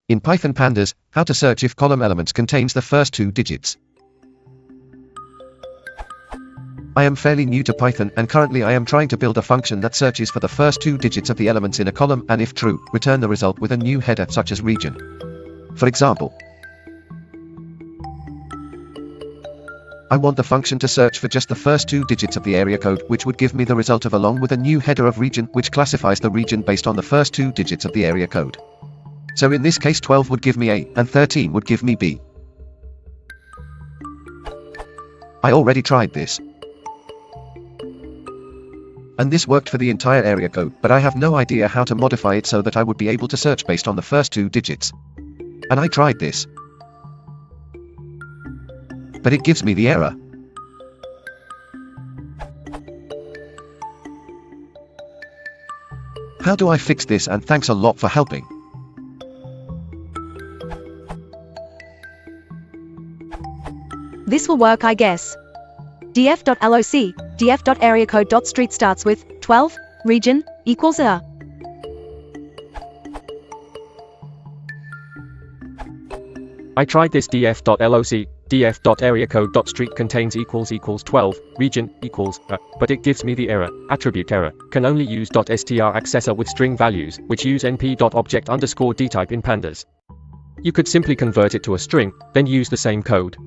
In Python Pandas, how to search if column elements contains the first 2 digits. I am fairly new to Python and currently I am trying to build a function that searches for the first 2 digits of the elements in a column and if true, return the result with a new header such as region. For example, I want the function to search for just the first 2 digits of the area code, which would give me the result of along with a new header of region which classifies the region based on the first 2 digits of the area code. So in this case 12 would give me A and 13 would give me B. I already tried this. And this worked for the entire area code, but I have no idea how to modify it so that I would be able to search based on the first 2 digits. And I tried this. But it gives me the error. How do I fix this? And thanks a lot for helping. This will work, I guess. df.loc, df.areacode.street starts with 12, region, equals a. I tried this df.loc, df.areacode.street contains equals 12, region, equals a, but it gives me the error, attribute error, can only use .str accessor with string values, which use np.object_dtype in pandas. You could simply convert it to a string, then use the same code.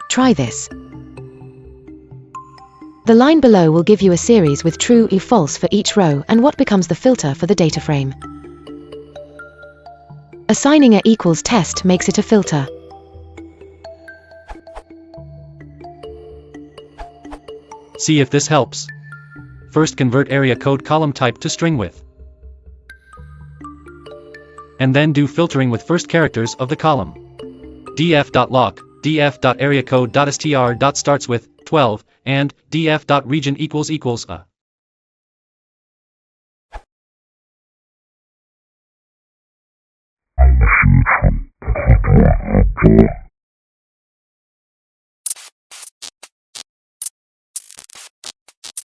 Try this. The line below will give you a series with true or false for each row and what becomes the filter for the data frame. Assigning a equals test makes it a filter. See if this helps. First convert area code column type to string width. And then do filtering with first characters of the column. df.loc, df.areacode.str. starts with 12, and df.region equals a.